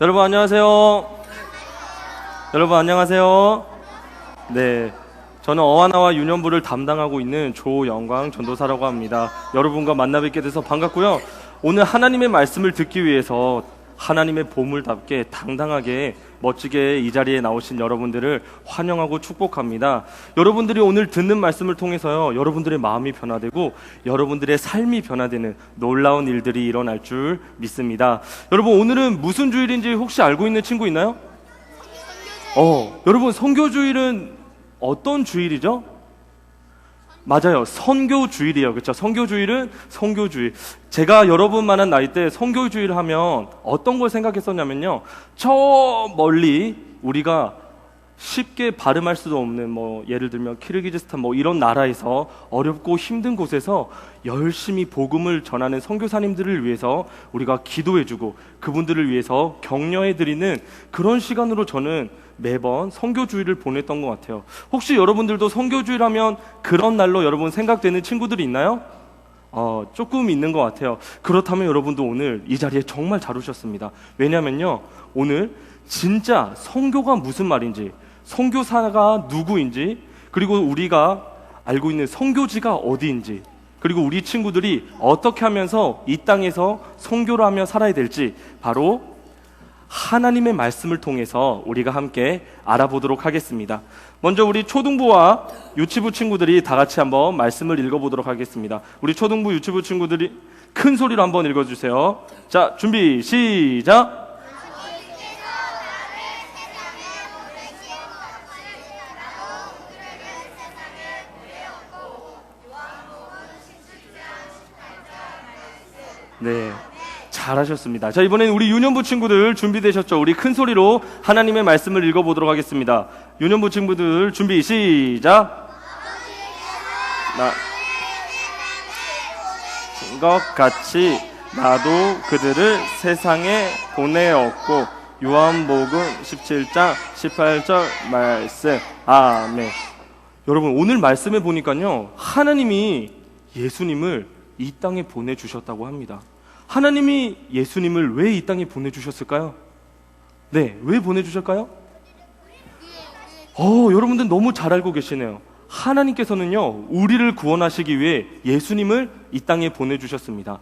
여러분 안녕하세요. 여러분 안녕하세요. 네, 저는 어하나와 유년부를 담당하고 있는 조영광 전도사라고 합니다. 여러분과 만나 뵙게 돼서 반갑고요. 오늘 하나님의 말씀을 듣기 위해서 하나님의 보물답게 당당하게 멋지게 이 자리에 나오신 여러분들을 환영하고 축복합니다. 여러분들이 오늘 듣는 말씀을 통해서요, 여러분들의 마음이 변화되고 여러분들의 삶이 변화되는 놀라운 일들이 일어날 줄 믿습니다. 여러분, 오늘은 무슨 주일인지 혹시 알고 있는 친구 있나요? 여러분, 선교주일은 어떤 주일이죠? 맞아요, 선교주일이에요. 그렇죠? 선교주일은 선교주일. 제가 여러분만한 나이 때 선교주일 하면 어떤 걸 생각했었냐면요, 저 멀리 우리가 쉽게 발음할 수도 없는 예를 들면 키르기즈스탄 이런 나라에서 어렵고 힘든 곳에서 열심히 복음을 전하는 선교사님들을 위해서 우리가 기도해주고 그분들을 위해서 격려해드리는 그런 시간으로 저는 매번 선교주일을 보냈던 것 같아요. 혹시 여러분들도 선교주일 하면 그런 날로 여러분 생각되는 친구들이 있나요? 조금 있는 것 같아요. 그렇다면 여러분도 오늘 이 자리에 정말 잘 오셨습니다. 왜냐면요, 오늘 진짜 선교가 무슨 말인지, 선교사가 누구인지, 그리고 우리가 알고 있는 선교지가 어디인지, 그리고 우리 친구들이 어떻게 하면서 이 땅에서 선교를 하며 살아야 될지 바로 하나님의 말씀을 통해서 우리가 함께 알아보도록 하겠습니다. 먼저 우리 초등부와 유치부 친구들이 다 같이 한번 말씀을 읽어보도록 하겠습니다. 우리 초등부 유치부 친구들이 큰 소리로 한번 읽어주세요. 자, 준비 시작. 네, 잘하셨습니다. 자, 이번엔 우리 유년부 친구들 준비되셨죠? 우리 큰 소리로 하나님의 말씀을 읽어보도록 하겠습니다. 유년부 친구들 준비 시작. 것 같이 나도 그들을 세상에 보내었고. 요한복음 17장 18절 말씀. 아멘. 여러분, 오늘 말씀에 보니까요, 하나님이 예수님을 이 땅에 보내주셨다고 합니다. 하나님이 예수님을 왜 이 땅에 보내주셨을까요? 네, 왜 보내주셨을까요? 여러분들 너무 잘 알고 계시네요. 하나님께서는요, 우리를 구원하시기 위해 예수님을 이 땅에 보내주셨습니다.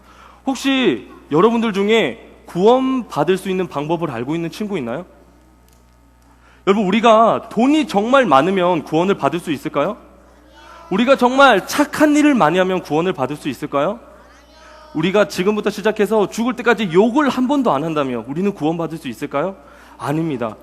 혹시 여러분들 중에 구원받을 수 있는 방법을 알고 있는 친구 있나요? 여러분, 우리가 돈이 정말 많으면 구원을 받을 수 있을까요? 우리가 정말 착한 일을 많이 하면 구원을 받을 수 있을까요? 우리가 지금부터 시작해서 죽을 때까지 욕을 한 번도 안 한다며 우리는 구원받을 수 있을까요? 아닙니다.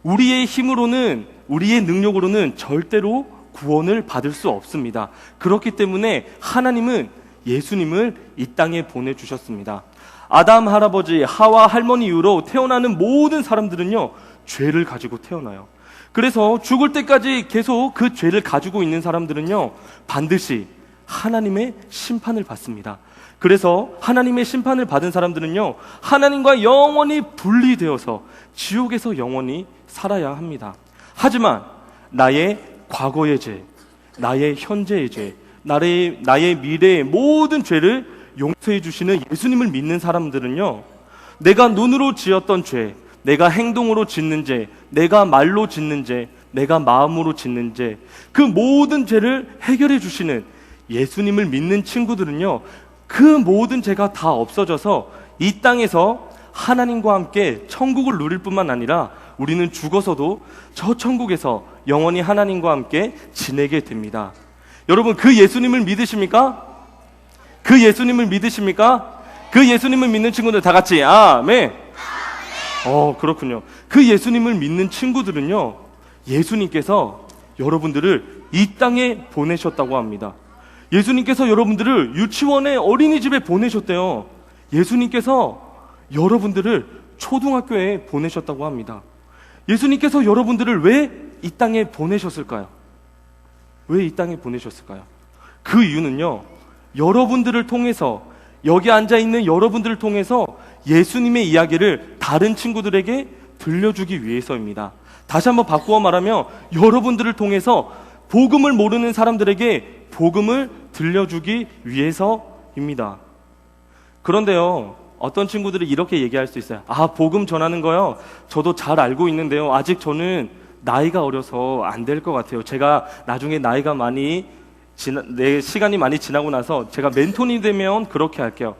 우리의 힘으로는, 우리의 능력으로는 절대로 구원을 받을 수 없습니다. 그렇기 때문에 하나님은 예수님을 이 땅에 보내주셨습니다. 아담 할아버지, 하와 할머니 이후로 태어나는 모든 사람들은요, 죄를 가지고 태어나요. 그래서 죽을 때까지 계속 그 죄를 가지고 있는 사람들은요, 반드시 하나님의 심판을 받습니다. 그래서 하나님의 심판을 받은 사람들은요, 하나님과 영원히 분리되어서 지옥에서 영원히 살아야 합니다. 하지만 나의 과거의 죄, 나의 현재의 죄, 나의 미래의 모든 죄를 용서해 주시는 예수님을 믿는 사람들은요, 내가 눈으로 지었던 죄, 내가 행동으로 짓는 죄, 내가 말로 짓는 죄, 내가 마음으로 짓는 죄, 그 모든 죄를 해결해 주시는 예수님을 믿는 친구들은요, 그 모든 죄가 다 없어져서 이 땅에서 하나님과 함께 천국을 누릴 뿐만 아니라 우리는 죽어서도 저 천국에서 영원히 하나님과 함께 지내게 됩니다. 여러분, 그 예수님을 믿으십니까? 그 예수님을 믿으십니까? 그 예수님을 믿는 친구들 다 같이 아멘. 그렇군요. 그 예수님을 믿는 친구들은요, 예수님께서 여러분들을 이 땅에 보내셨다고 합니다. 예수님께서 여러분들을 유치원에 어린이집에 보내셨대요. 예수님께서 여러분들을 초등학교에 보내셨다고 합니다. 예수님께서 여러분들을 왜 이 땅에 보내셨을까요? 왜 이 땅에 보내셨을까요? 그 이유는요, 여러분들을 통해서, 여기 앉아있는 여러분들을 통해서 예수님의 이야기를 다른 친구들에게 들려주기 위해서입니다. 다시 한번 바꾸어 말하면 여러분들을 통해서 복음을 모르는 사람들에게 복음을 들려주기 위해서입니다. 그런데요, 어떤 친구들이 이렇게 얘기할 수 있어요. 아, 복음 전하는 거요? 저도 잘 알고 있는데요. 아직 저는 나이가 어려서 안 될 것 같아요. 제가 나중에 나이가 내 시간이 많이 지나고 나서 제가 멘토니 되면 그렇게 할게요.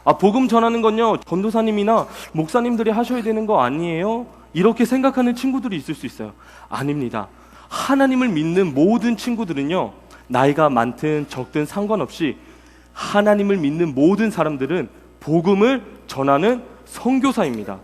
아, 복음 전하는 건요, 전도사님이나 목사님들이 하셔야 되는 거 아니에요? 이렇게 생각하는 친구들이 있을 수 있어요. 아닙니다. 하나님을 믿는 모든 친구들은요, 나이가 많든 적든 상관없이 하나님을 믿는 모든 사람들은 복음을 전하는 선교사입니다.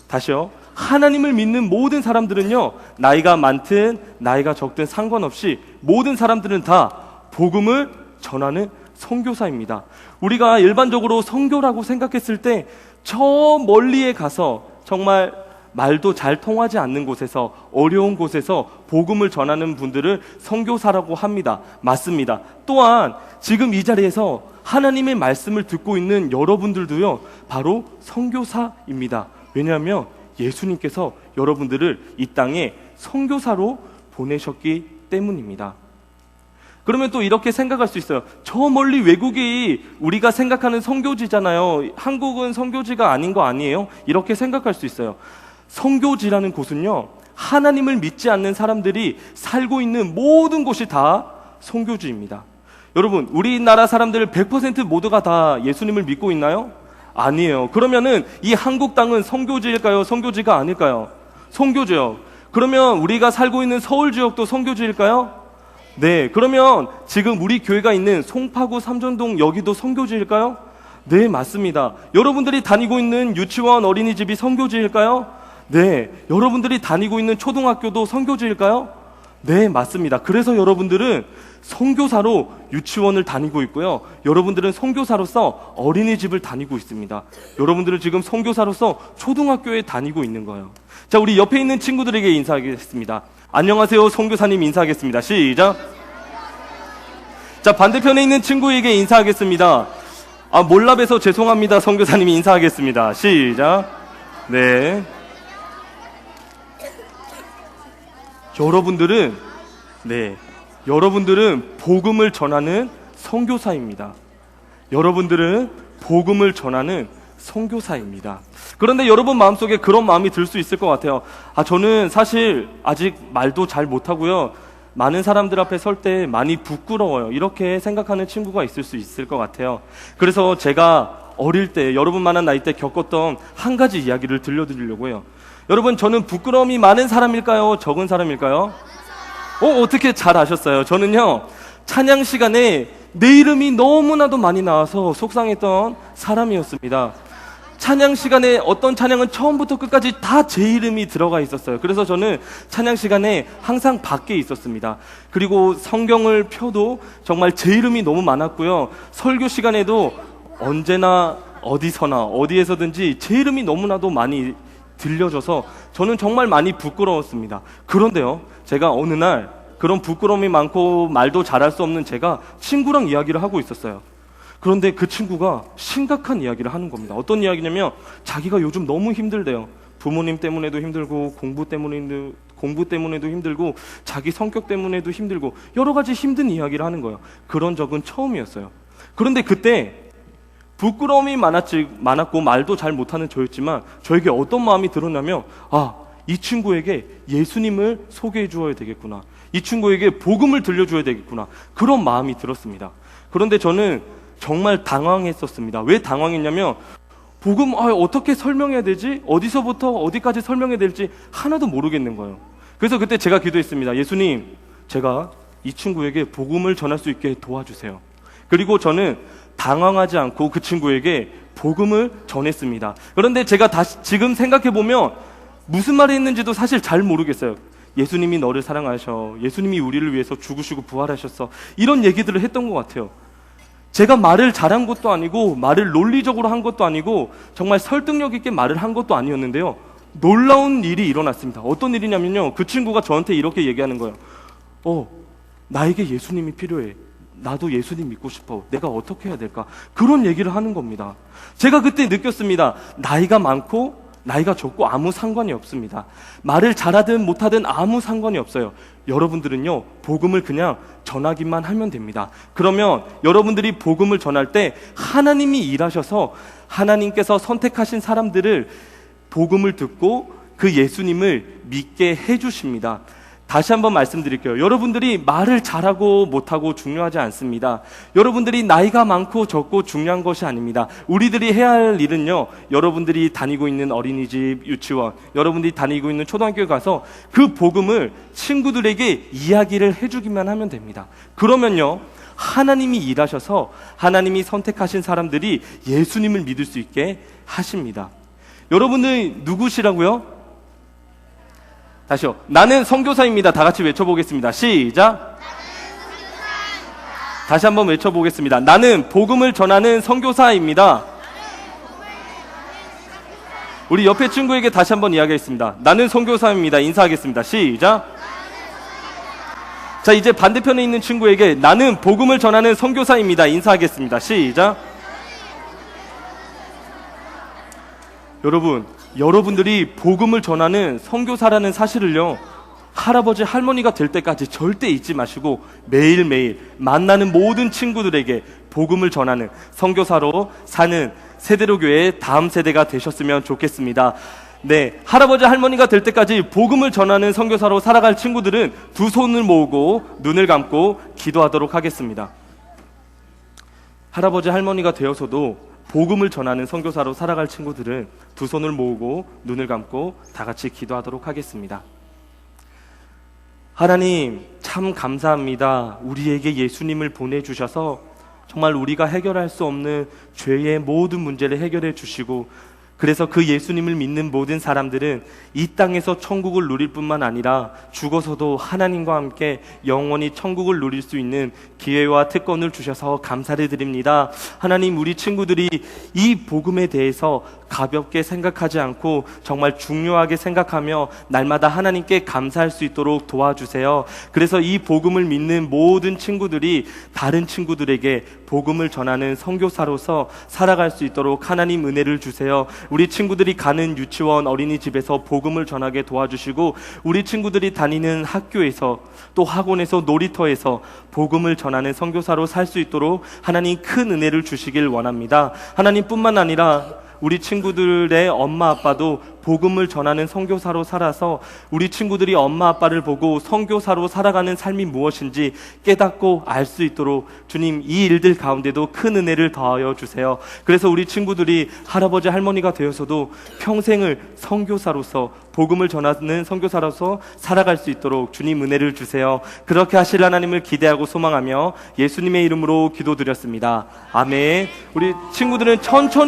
다시요. 하나님을 믿는 모든 사람들은요, 나이가 많든 나이가 적든 상관없이 모든 사람들은 다 복음을 전하는 선교사입니다. 우리가 일반적으로 선교라고 생각했을 때 저 멀리에 가서 정말 말도 잘 통하지 않는 곳에서, 어려운 곳에서 복음을 전하는 분들을 선교사라고 합니다. 맞습니다. 또한 지금 이 자리에서 하나님의 말씀을 듣고 있는 여러분들도요, 바로 선교사입니다. 왜냐하면 예수님께서 여러분들을 이 땅에 선교사로 보내셨기 때문입니다. 그러면 또 이렇게 생각할 수 있어요. 저 멀리 외국이 우리가 생각하는 선교지잖아요. 한국은 선교지가 아닌 거 아니에요? 이렇게 생각할 수 있어요. 선교지라는 곳은요, 하나님을 믿지 않는 사람들이 살고 있는 모든 곳이 다 선교지입니다. 여러분, 우리나라 사람들 100% 모두가 다 예수님을 믿고 있나요? 아니에요. 그러면은 이 한국 땅은 선교지일까요? 선교지가 아닐까요? 선교지요. 그러면 우리가 살고 있는 서울 지역도 선교지일까요? 네. 그러면 지금 우리 교회가 있는 송파구 삼전동 여기도 선교지일까요? 네, 맞습니다. 여러분들이 다니고 있는 유치원 어린이집이 선교지일까요? 네. 여러분들이 다니고 있는 초등학교도 선교지일까요? 네, 맞습니다. 그래서 여러분들은 선교사로 유치원을 다니고 있고요. 여러분들은 선교사로서 어린이집을 다니고 있습니다. 여러분들은 지금 선교사로서 초등학교에 다니고 있는 거예요. 자, 우리 옆에 있는 친구들에게 인사하겠습니다. 안녕하세요. 선교사님 인사하겠습니다. 시작. 자, 반대편에 있는 친구에게 인사하겠습니다. 아, 몰라봬서 죄송합니다. 선교사님이 인사하겠습니다. 시작. 네. 여러분들은 복음을 전하는 선교사입니다. 여러분들은 복음을 전하는 선교사입니다. 그런데 여러분 마음속에 그런 마음이 들 수 있을 것 같아요. 아, 저는 사실 아직 말도 잘 못하고요, 많은 사람들 앞에 설 때 많이 부끄러워요. 이렇게 생각하는 친구가 있을 수 있을 것 같아요. 그래서 제가 어릴 때, 여러분만한 나이 때 겪었던 한 가지 이야기를 들려드리려고 해요. 여러분, 저는 부끄러움이 많은 사람일까요? 적은 사람일까요? 어떻게 잘 아셨어요? 저는요, 찬양 시간에 내 이름이 너무나도 많이 나와서 속상했던 사람이었습니다. 찬양 시간에 어떤 찬양은 처음부터 끝까지 다 제 이름이 들어가 있었어요. 그래서 저는 찬양 시간에 항상 밖에 있었습니다. 그리고 성경을 펴도 정말 제 이름이 너무 많았고요. 설교 시간에도 언제나 어디서나 어디에서든지 제 이름이 너무나도 많이 들려져서 저는 정말 많이 부끄러웠습니다. 그런데요, 제가 어느 날 그런 부끄러움이 많고 말도 잘할 수 없는 제가 친구랑 이야기를 하고 있었어요. 그런데 그 친구가 심각한 이야기를 하는 겁니다. 어떤 이야기냐면 자기가 요즘 너무 힘들대요. 부모님 때문에도 힘들고 공부 때문에도 힘들고 자기 성격 때문에도 힘들고 여러 가지 힘든 이야기를 하는 거예요. 그런 적은 처음이었어요. 그런데 그때 부끄러움이 많았고 말도 잘 못하는 저였지만 저에게 어떤 마음이 들었냐면, 아, 이 친구에게 예수님을 소개해 주어야 되겠구나. 이 친구에게 복음을 들려줘야 되겠구나. 그런 마음이 들었습니다. 그런데 저는 정말 당황했었습니다. 왜 당황했냐면 복음 어떻게 설명해야 되지? 어디서부터 어디까지 설명해야 될지 하나도 모르겠는 거예요. 그래서 그때 제가 기도했습니다. 예수님, 제가 이 친구에게 복음을 전할 수 있게 도와주세요. 그리고 저는 당황하지 않고 그 친구에게 복음을 전했습니다. 그런데 제가 지금 생각해보면 무슨 말이 있는지도 사실 잘 모르겠어요. 예수님이 너를 사랑하셔, 예수님이 우리를 위해서 죽으시고 부활하셨어, 이런 얘기들을 했던 것 같아요. 제가 말을 잘한 것도 아니고 말을 논리적으로 한 것도 아니고 정말 설득력 있게 말을 한 것도 아니었는데요, 놀라운 일이 일어났습니다. 어떤 일이냐면요, 그 친구가 저한테 이렇게 얘기하는 거예요. 나에게 예수님이 필요해. 나도 예수님 믿고 싶어. 내가 어떻게 해야 될까? 그런 얘기를 하는 겁니다. 제가 그때 느꼈습니다. 나이가 많고 나이가 적고 아무 상관이 없습니다. 말을 잘하든 못하든 아무 상관이 없어요. 여러분들은요, 복음을 그냥 전하기만 하면 됩니다. 그러면 여러분들이 복음을 전할 때 하나님이 일하셔서 하나님께서 선택하신 사람들을 복음을 듣고 그 예수님을 믿게 해주십니다. 다시 한번 말씀드릴게요. 여러분들이 말을 잘하고 못하고 중요하지 않습니다. 여러분들이 나이가 많고 적고 중요한 것이 아닙니다. 우리들이 해야 할 일은요, 여러분들이 다니고 있는 어린이집, 유치원, 여러분들이 다니고 있는 초등학교에 가서 그 복음을 친구들에게 이야기를 해주기만 하면 됩니다. 그러면요, 하나님이 일하셔서 하나님이 선택하신 사람들이 예수님을 믿을 수 있게 하십니다. 여러분들 누구시라고요? 다시요. 나는 선교사입니다. 다 같이 외쳐보겠습니다. 시작. 다시 한번 외쳐보겠습니다. 나는 복음을 전하는 선교사입니다. 우리 옆에 친구에게 다시 한번 이야기하겠습니다. 나는 선교사입니다. 인사하겠습니다. 시작. 자, 이제 반대편에 있는 친구에게 나는 복음을 전하는 선교사입니다. 인사하겠습니다. 시작. 여러분들이 복음을 전하는 선교사라는 사실을요, 할아버지 할머니가 될 때까지 절대 잊지 마시고 매일매일 만나는 모든 친구들에게 복음을 전하는 선교사로 사는 세대로교회의 다음 세대가 되셨으면 좋겠습니다. 네, 할아버지 할머니가 될 때까지 복음을 전하는 선교사로 살아갈 친구들은 두 손을 모으고 눈을 감고 기도하도록 하겠습니다. 할아버지 할머니가 되어서도 복음을 전하는 선교사로 살아갈 친구들은 두 손을 모으고 눈을 감고 다 같이 기도하도록 하겠습니다. 하나님, 참 감사합니다. 우리에게 예수님을 보내주셔서 정말 우리가 해결할 수 없는 죄의 모든 문제를 해결해 주시고, 그래서 그 예수님을 믿는 모든 사람들은 이 땅에서 천국을 누릴 뿐만 아니라 죽어서도 하나님과 함께 영원히 천국을 누릴 수 있는 기회와 특권을 주셔서 감사를 드립니다. 하나님, 우리 친구들이 이 복음에 대해서 가볍게 생각하지 않고 정말 중요하게 생각하며 날마다 하나님께 감사할 수 있도록 도와주세요. 그래서 이 복음을 믿는 모든 친구들이 다른 친구들에게 복음을 전하는 선교사로서 살아갈 수 있도록 하나님 은혜를 주세요. 우리 친구들이 가는 유치원, 어린이집에서 복음을 전하게 도와주시고, 우리 친구들이 다니는 학교에서 또 학원에서 놀이터에서 복음을 전하는 선교사로 살 수 있도록 하나님 큰 은혜를 주시길 원합니다. 하나님뿐만 아니라 우리 친구들의 엄마 아빠도 복음을 전하는 선교사로 살아서 우리 친구들이 엄마 아빠를 보고 선교사로 살아가는 삶이 무엇인지 깨닫고 알 수 있도록 주님, 이 일들 가운데도 큰 은혜를 더하여 주세요. 그래서 우리 친구들이 할아버지 할머니가 되어서도 평생을 선교사로서 복음을 전하는 선교사로서 살아갈 수 있도록 주님 은혜를 주세요. 그렇게 하실 하나님을 기대하고 소망하며 예수님의 이름으로 기도드렸습니다. 아멘. 우리 친구들은 천천히